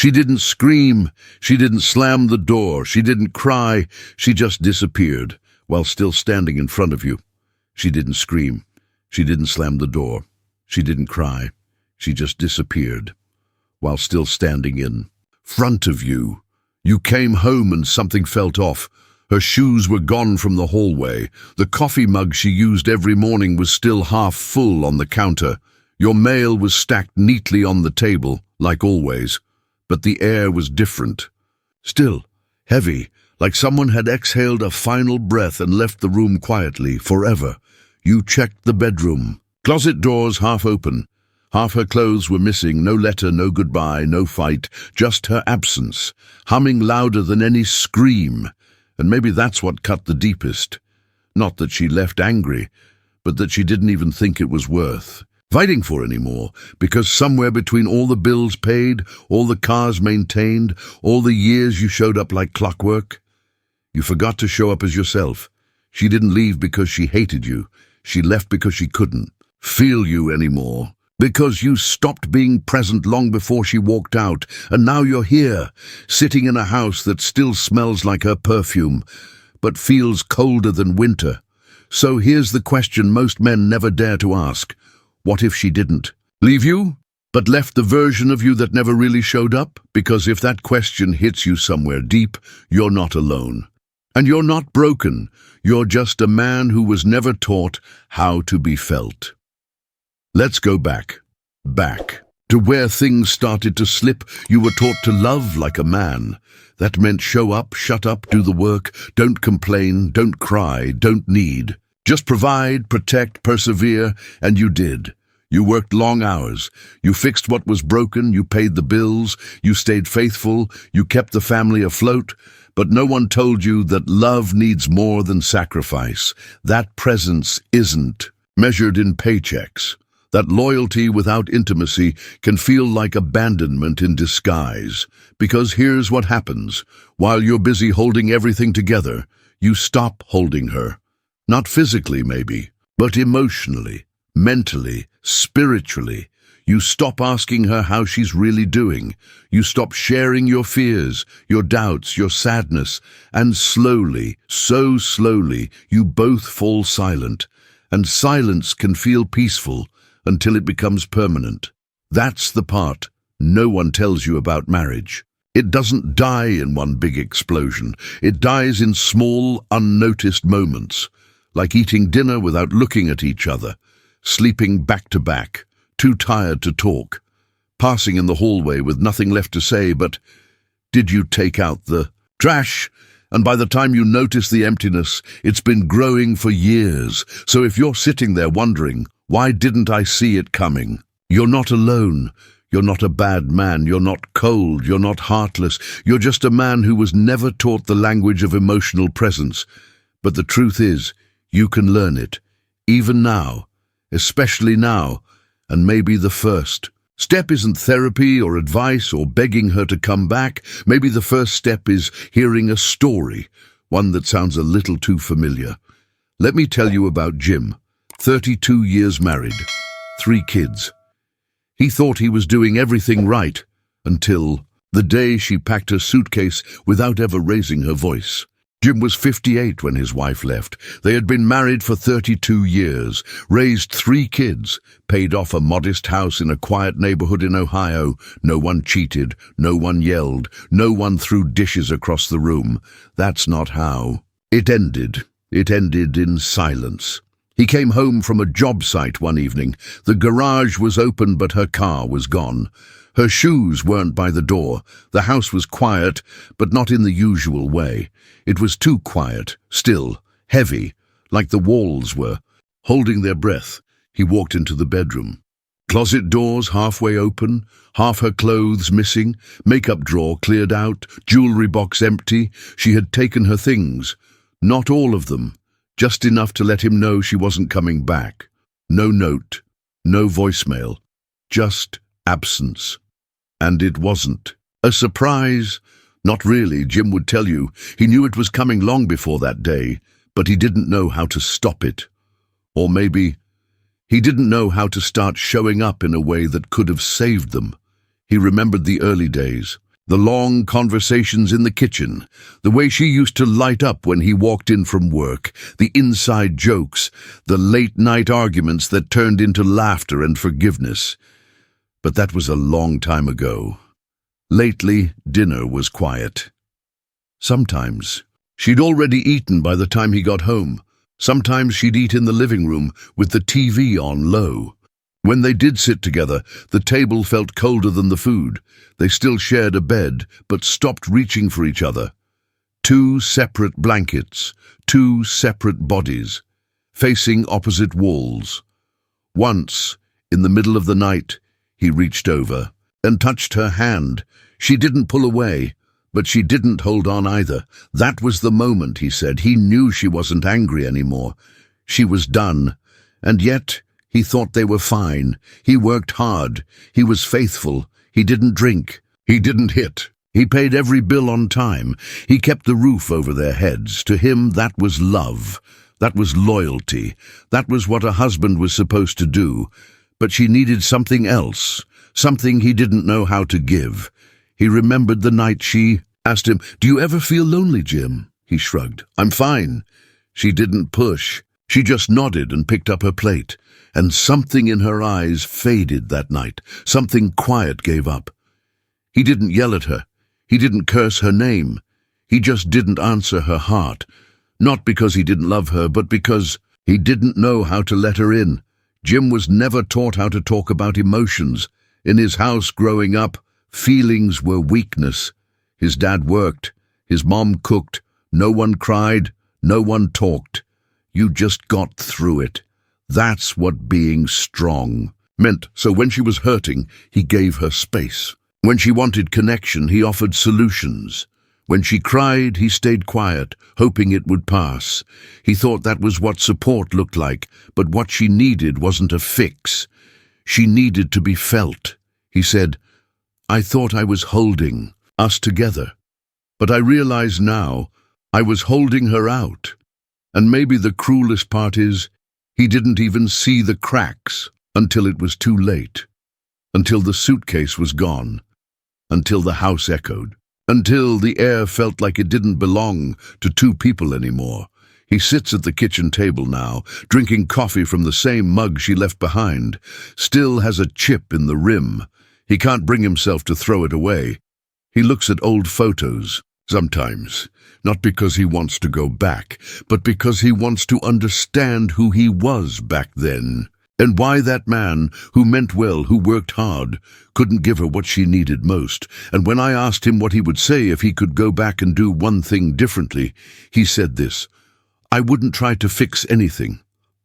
She didn't scream, she didn't slam the door, she didn't cry, she just disappeared while still standing in front of you. She didn't scream, she didn't slam the door, she didn't cry, she just disappeared while still standing in front of you. You came home and something felt off. Her shoes were gone from the hallway. The coffee mug she used every morning was still half full on the counter. Your mail was stacked neatly on the table, like always, but the air was different. Still, heavy, like someone had exhaled a final breath and left the room quietly, forever. You checked the bedroom. Closet doors half open. Half her clothes were missing, no letter, no goodbye, no fight, just her absence, humming louder than any scream. And maybe that's what cut the deepest. Not that she left angry, but that she didn't even think it was worth fighting for anymore, because somewhere between all the bills paid, all the cars maintained, all the years you showed up like clockwork, you forgot to show up as yourself. She didn't leave because she hated you. She left because she couldn't feel you anymore. Because you stopped being present long before she walked out, and now you're here, sitting in a house that still smells like her perfume, but feels colder than winter. So here's the question most men never dare to ask. What if she didn't leave you, but left the version of you that never really showed up? Because if that question hits you somewhere deep, you're not alone. And you're not broken. You're just a man who was never taught how to be felt. Let's go back to where things started to slip. You were taught to love like a man. That meant show up, shut up, do the work, don't complain, don't cry, don't need. Just provide, protect, persevere, and you did. You worked long hours. You fixed what was broken, you paid the bills, you stayed faithful, you kept the family afloat. But no one told you that love needs more than sacrifice. That presence isn't measured in paychecks. That loyalty without intimacy can feel like abandonment in disguise. Because here's what happens. While you're busy holding everything together, you stop holding her. Not physically, maybe, but emotionally, mentally, spiritually. You stop asking her how she's really doing. You stop sharing your fears, your doubts, your sadness, and slowly, so slowly, you both fall silent. And silence can feel peaceful until it becomes permanent. That's the part no one tells you about marriage. It doesn't die in one big explosion. It dies in small, unnoticed moments, like eating dinner without looking at each other, sleeping back to back, too tired to talk, passing in the hallway with nothing left to say but, "Did you take out the trash?" And by the time you notice the emptiness, it's been growing for years. So if you're sitting there wondering, why didn't I see it coming? You're not alone. You're not a bad man. You're not cold. You're not heartless. You're just a man who was never taught the language of emotional presence. But the truth is, you can learn it, even now, especially now, and maybe the first step isn't therapy or advice or begging her to come back. Maybe the first step is hearing a story, one that sounds a little too familiar. Let me tell you about Jim, 32 years married, 3 kids. He thought he was doing everything right until the day she packed her suitcase without ever raising her voice. Jim was 58 when his wife left. They had been married for 32 years, raised 3 kids, paid off a modest house in a quiet neighborhood in Ohio. No one cheated, no one yelled, no one threw dishes across the room. That's not how it ended. It ended in silence. He came home from a job site one evening. The garage was open, but her car was gone. Her shoes weren't by the door. The house was quiet, but not in the usual way. It was too quiet, still, heavy, like the walls were. Holding their breath, he walked into the bedroom. Closet doors halfway open, half her clothes missing, makeup drawer cleared out, jewelry box empty. She had taken her things. Not all of them, just enough to let him know she wasn't coming back. No note, no voicemail, just absence. And it wasn't a surprise. Not really, Jim would tell you. He knew it was coming long before that day, but he didn't know how to stop it. Or maybe he didn't know how to start showing up in a way that could have saved them. He remembered the early days. The long conversations in the kitchen, the way she used to light up when he walked in from work, the inside jokes, the late-night arguments that turned into laughter and forgiveness. But that was a long time ago. Lately, dinner was quiet. Sometimes she'd already eaten by the time he got home. Sometimes she'd eat in the living room with the TV on low. When they did sit together, the table felt colder than the food. They still shared a bed, but stopped reaching for each other. Two separate blankets, two separate bodies, facing opposite walls. Once, in the middle of the night, he reached over and touched her hand. She didn't pull away, but she didn't hold on either. That was the moment, he said. He knew she wasn't angry anymore. She was done, and yet he thought they were fine. He worked hard. He was faithful. He didn't drink. He didn't hit. He paid every bill on time. He kept the roof over their heads. To him, that was love. That was loyalty. That was what a husband was supposed to do. But she needed something else, something he didn't know how to give. He remembered the night she asked him, "Do you ever feel lonely, Jim?" He shrugged. "I'm fine." She didn't push. She just nodded and picked up her plate. And something in her eyes faded that night. Something quiet gave up. He didn't yell at her. He didn't curse her name. He just didn't answer her heart. Not because he didn't love her, but because he didn't know how to let her in. Jim was never taught how to talk about emotions. In his house growing up, feelings were weakness. His dad worked. His mom cooked. No one cried. No one talked. You just got through it. That's what being strong meant. So when she was hurting, he gave her space. When she wanted connection, he offered solutions. When she cried, he stayed quiet, hoping it would pass. He thought that was what support looked like, but what she needed wasn't a fix. She needed to be felt. He said, "I thought I was holding us together, but I realize now I was holding her out." And maybe the cruelest part is, he didn't even see the cracks until it was too late, until the suitcase was gone, until the house echoed, until the air felt like it didn't belong to two people anymore. He sits at the kitchen table now, drinking coffee from the same mug she left behind, still has a chip in the rim. He can't bring himself to throw it away. He looks at old photos, sometimes, not because he wants to go back, but because he wants to understand who he was back then, and why that man, who meant well, who worked hard, couldn't give her what she needed most. And when I asked him what he would say if he could go back and do one thing differently, he said this: "I wouldn't try to fix anything.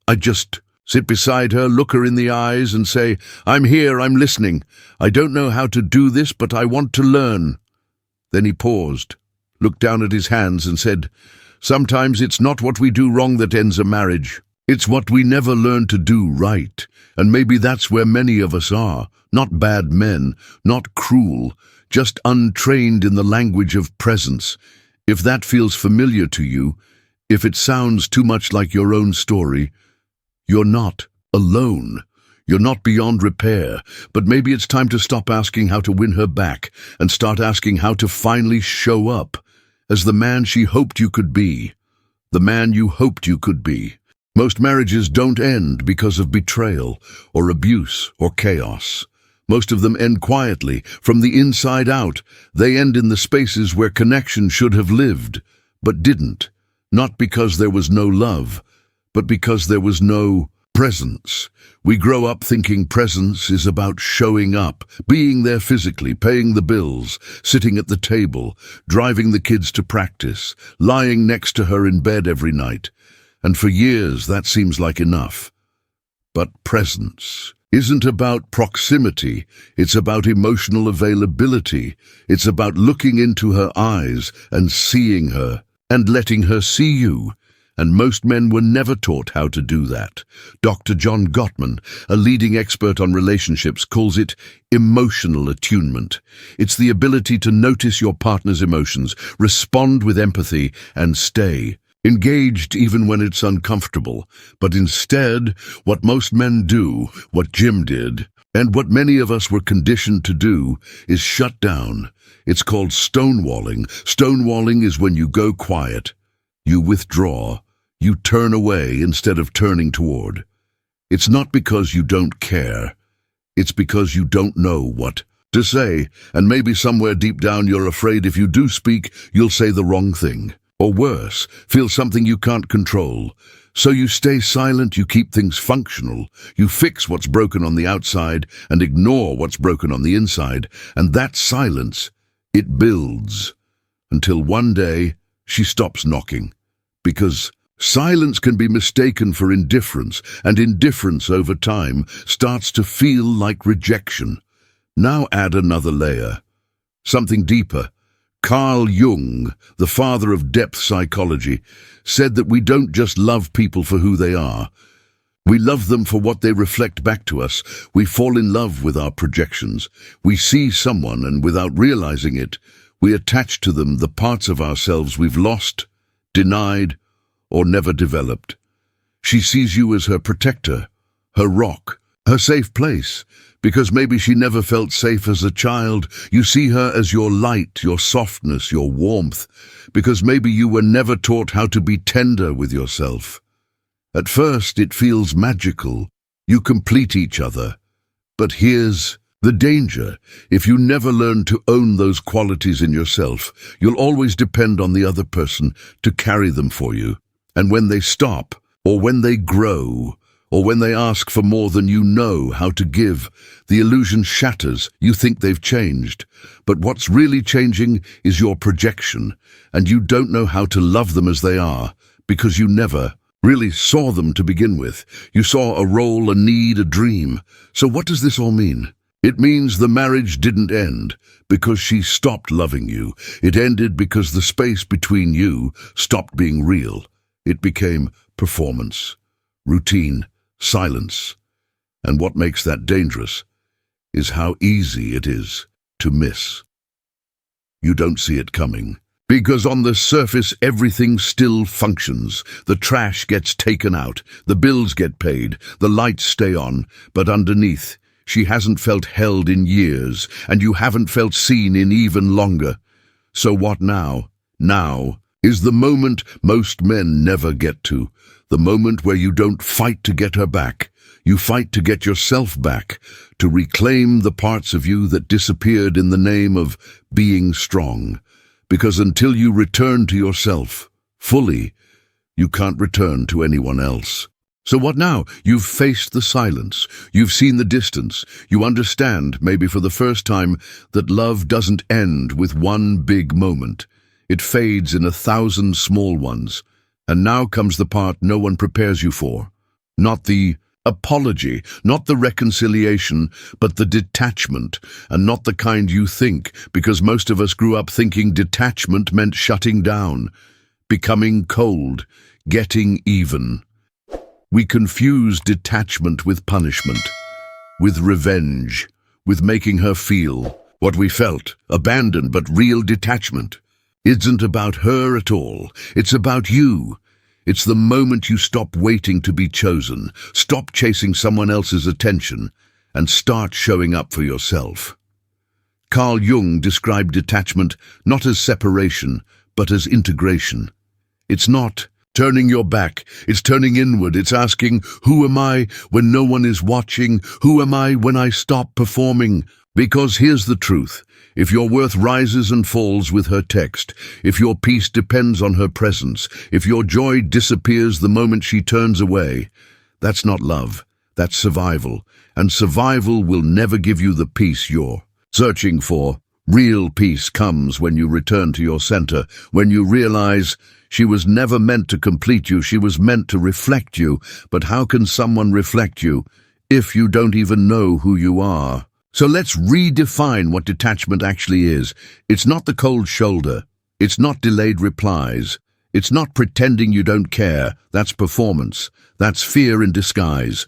I'd just sit beside her, look her in the eyes and say, 'I'm here, I'm listening. I don't know how to do this, but I want to learn.'" Then he paused, looked down at his hands and said, "Sometimes it's not what we do wrong that ends a marriage. It's what we never learn to do right. And maybe that's where many of us are. Not bad men, not cruel, just untrained in the language of presence. If that feels familiar to you, if it sounds too much like your own story, you're not alone. You're not beyond repair, but maybe it's time to stop asking how to win her back and start asking how to finally show up as the man she hoped you could be, the man you hoped you could be. Most marriages don't end because of betrayal or abuse or chaos. Most of them end quietly, from the inside out. They end in the spaces where connection should have lived, but didn't. Not because there was no love, but because there was no presence. We grow up thinking presence is about showing up, being there physically, paying the bills, sitting at the table, driving the kids to practice, lying next to her in bed every night. And for years that seems like enough. But presence isn't about proximity. It's about emotional availability. It's about looking into her eyes and seeing her and letting her see you. And most men were never taught how to do that. Dr. John Gottman, a leading expert on relationships, calls it emotional attunement. It's the ability to notice your partner's emotions, respond with empathy, and stay engaged even when it's uncomfortable. But instead, what most men do, what Jim did, And what many of us were conditioned to do is shut down. It's called stonewalling. Stonewalling is when you go quiet, you withdraw, you turn away instead of turning toward. It's not because you don't care. It's because you don't know what to say, and maybe somewhere deep down you're afraid if you do speak, you'll say the wrong thing. Or worse, feel something you can't control. So you stay silent, you keep things functional, you fix what's broken on the outside and ignore what's broken on the inside, and that silence, it builds. Until one day, she stops knocking. Because silence can be mistaken for indifference, and indifference over time starts to feel like rejection. Now add another layer, something deeper. Carl Jung, the father of depth psychology, said that we don't just love people for who they are. We love them for what they reflect back to us. We fall in love with our projections. We see someone, and without realizing it, we attach to them the parts of ourselves we've lost, denied, or never developed. She sees you as her protector, her rock, her safe place, because maybe she never felt safe as a child. You see her as your light, your softness, your warmth, because maybe you were never taught how to be tender with yourself. At first, it feels magical. You complete each other. But here's the danger. If you never learn to own those qualities in yourself, you'll always depend on the other person to carry them for you. And when they stop, or when they grow, or when they ask for more than you know how to give, the illusion shatters. You think they've changed. But what's really changing is your projection, and you don't know how to love them as they are, because you never really saw them to begin with. You saw a role, a need, a dream. So what does this all mean? It means the marriage didn't end because she stopped loving you. It ended because the space between you stopped being real. It became performance, routine, silence. And what makes that dangerous is how easy it is to miss. You don't see it coming. Because on the surface, everything still functions. The trash gets taken out, the bills get paid, the lights stay on, but underneath, she hasn't felt held in years, and you haven't felt seen in even longer. So what now? Now is the moment most men never get to, the moment where you don't fight to get her back. You fight to get yourself back, to reclaim the parts of you that disappeared in the name of being strong. Because until you return to yourself fully, you can't return to anyone else. So what now? You've faced the silence. You've seen the distance. You understand, maybe for the first time, that love doesn't end with one big moment. It fades in 1,000 small ones. And now comes the part no one prepares you for. Not the apology, not the reconciliation, but the detachment, and not the kind you think, because most of us grew up thinking detachment meant shutting down, becoming cold, getting even. We confuse detachment with punishment, with revenge, with making her feel what we felt, abandoned. But real detachment isn't about her at all. It's about you. It's the moment you stop waiting to be chosen, stop chasing someone else's attention, and start showing up for yourself. Carl Jung described detachment not as separation, but as integration. It's not turning your back, it's turning inward. It's asking, who am I when no one is watching? Who am I when I stop performing? Because here's the truth. If your worth rises and falls with her text, if your peace depends on her presence, if your joy disappears the moment she turns away, that's not love, that's survival. And survival will never give you the peace you're searching for. Real peace comes when you return to your center, when you realize she was never meant to complete you, she was meant to reflect you. But how can someone reflect you if you don't even know who you are? So let's redefine what detachment actually is. It's not the cold shoulder. It's not delayed replies. It's not pretending you don't care. That's performance. That's fear in disguise.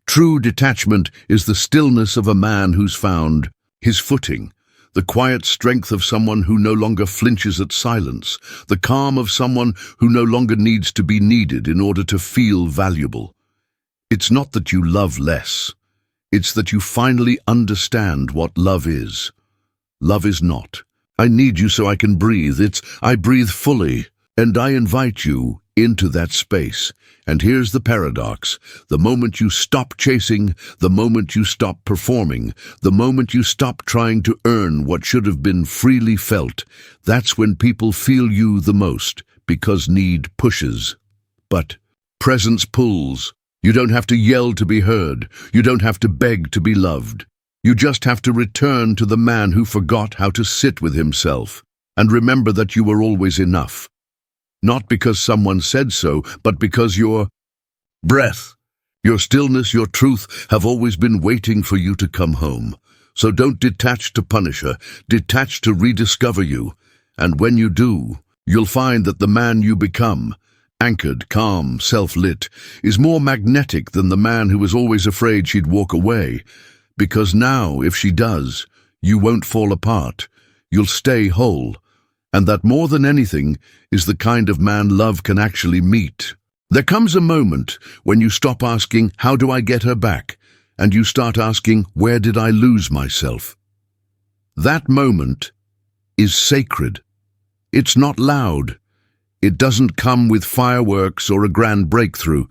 True detachment is the stillness of a man who's found his footing, the quiet strength of someone who no longer flinches at silence, the calm of someone who no longer needs to be needed in order to feel valuable. It's not that you love less. It's that you finally understand what love is. Love is not, I need you so I can breathe. It's, I breathe fully, and I invite you into that space. And here's the paradox. The moment you stop chasing, the moment you stop performing, the moment you stop trying to earn what should have been freely felt, that's when people feel you the most, because need pushes. But presence pulls. You don't have to yell to be heard. You don't have to beg to be loved. You just have to return to the man who forgot how to sit with himself and remember that you were always enough. Not because someone said so, but because your breath, your stillness, your truth have always been waiting for you to come home. So don't detach to punish her, detach to rediscover you. And when you do, you'll find that the man you become, anchored, calm, self-lit, is more magnetic than the man who was always afraid she'd walk away. Because now, if she does, you won't fall apart. You'll stay whole. And that more than anything is the kind of man love can actually meet. There comes a moment when you stop asking, how do I get her back? And you start asking, where did I lose myself? That moment is sacred. It's not loud. It doesn't come with fireworks or a grand breakthrough.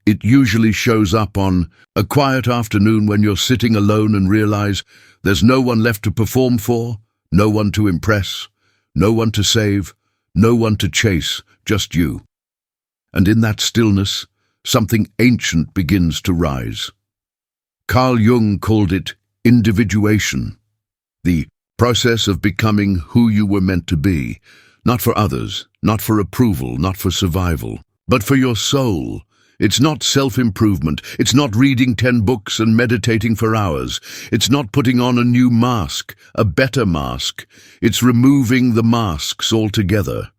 It usually shows up on a quiet afternoon when you're sitting alone and realize there's no one left to perform for, no one to impress, no one to save, no one to chase, just you. And in that stillness, something ancient begins to rise. Carl Jung called it individuation, the process of becoming who you were meant to be, not for others, not for approval, not for survival, but for your soul. It's not self-improvement. It's not reading 10 books and meditating for hours. It's not putting on a new mask, a better mask. It's removing the masks altogether.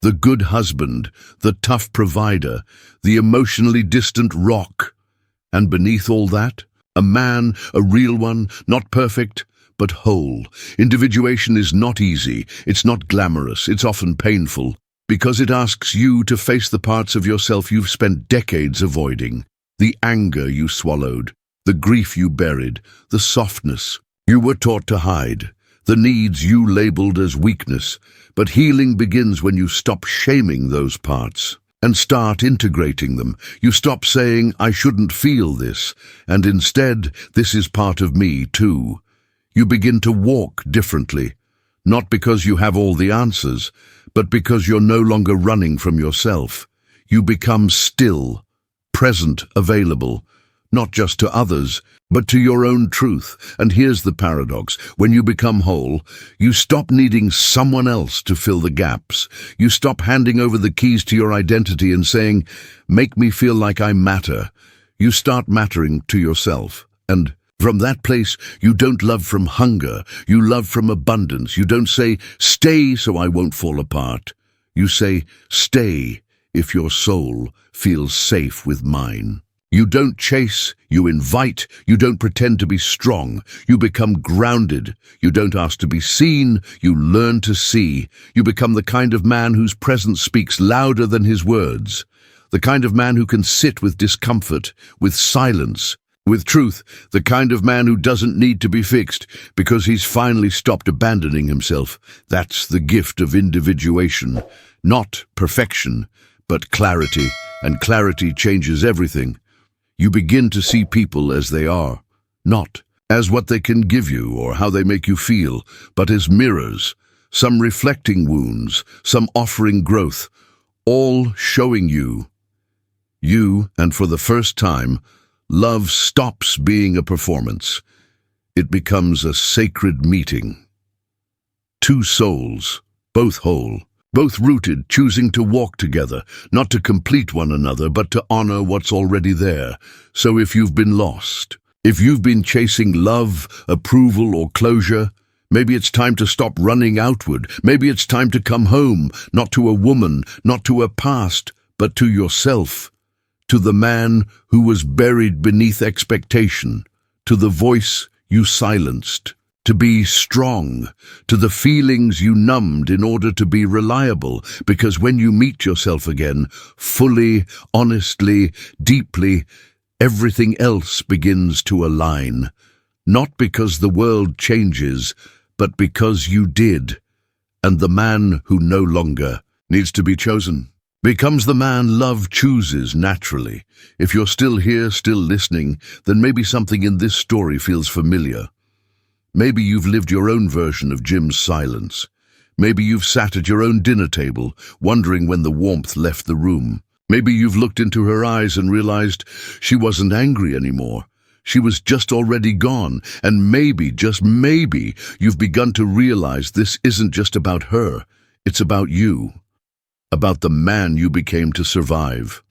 The good husband, the tough provider, the emotionally distant rock. And beneath all that, a man, a real one, not perfect, but whole. Individuation is not easy. It's not glamorous. It's often painful. Because it asks you to face the parts of yourself you've spent decades avoiding, the anger you swallowed, the grief you buried, the softness you were taught to hide, the needs you labeled as weakness. But healing begins when you stop shaming those parts and start integrating them. You stop saying, I shouldn't feel this, and instead, this is part of me too. You begin to walk differently, not because you have all the answers, but because you're no longer running from yourself. You become still, present, available, not just to others, but to your own truth. And here's the paradox. When you become whole, you stop needing someone else to fill the gaps. You stop handing over the keys to your identity and saying, make me feel like I matter. You start mattering to yourself. And from that place, you don't love from hunger, you love from abundance. You don't say, stay so I won't fall apart. You say, stay if your soul feels safe with mine. You don't chase, you invite, you don't pretend to be strong. You become grounded. You don't ask to be seen, you learn to see. You become the kind of man whose presence speaks louder than his words. The kind of man who can sit with discomfort, with silence, with truth, the kind of man who doesn't need to be fixed because he's finally stopped abandoning himself. That's the gift of individuation. Not perfection, but clarity, and clarity changes everything. You begin to see people as they are, not as what they can give you or how they make you feel, but as mirrors, some reflecting wounds, some offering growth, all showing you. And for the first time, love stops being a performance. It becomes a sacred meeting. Two souls, both whole, both rooted, choosing to walk together, not to complete one another, but to honor what's already there. So if you've been lost, if you've been chasing love, approval, or closure, maybe it's time to stop running outward. Maybe it's time to come home, not to a woman, not to a past, but to yourself. To the man who was buried beneath expectation, to the voice you silenced, to be strong, to the feelings you numbed in order to be reliable, because when you meet yourself again, fully, honestly, deeply, everything else begins to align. Not because the world changes, but because you did. And the man who no longer needs to be chosen becomes the man love chooses naturally. If you're still here, still listening, then maybe something in this story feels familiar. Maybe you've lived your own version of Jim's silence. Maybe you've sat at your own dinner table, wondering when the warmth left the room. Maybe you've looked into her eyes and realized she wasn't angry anymore. She was just already gone. And maybe, just maybe, you've begun to realize this isn't just about her. It's about you. About the man you became to survive.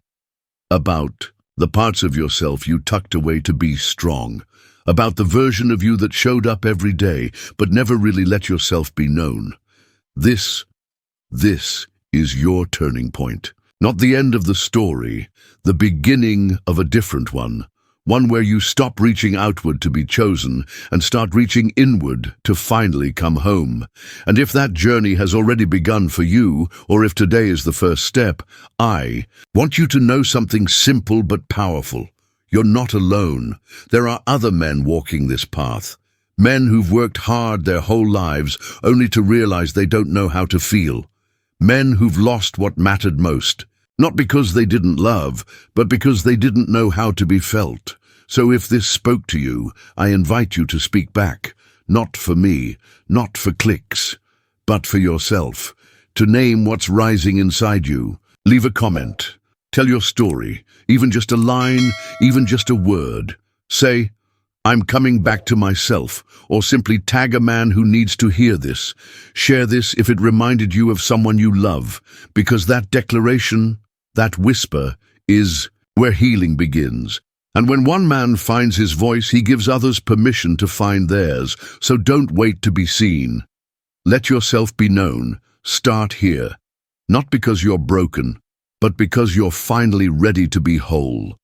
About the parts of yourself you tucked away to be strong. About the version of you that showed up every day, but never really let yourself be known. This is your turning point. Not the end of the story, the beginning of a different one. One where you stop reaching outward to be chosen and start reaching inward to finally come home. And if that journey has already begun for you, or if today is the first step, I want you to know something simple but powerful. You're not alone. There are other men walking this path. Men who've worked hard their whole lives only to realize they don't know how to feel. Men who've lost what mattered most. Not because they didn't love, but because they didn't know how to be felt. So if this spoke to you, I invite you to speak back. Not for me, not for clicks, but for yourself. To name what's rising inside you. Leave a comment. Tell your story. Even just a line, even just a word. Say, I'm coming back to myself, or simply tag a man who needs to hear this. Share this if it reminded you of someone you love, because that declaration, that whisper, is where healing begins. And when one man finds his voice, he gives others permission to find theirs. So don't wait to be seen. Let yourself be known. Start here. Not because you're broken, but because you're finally ready to be whole.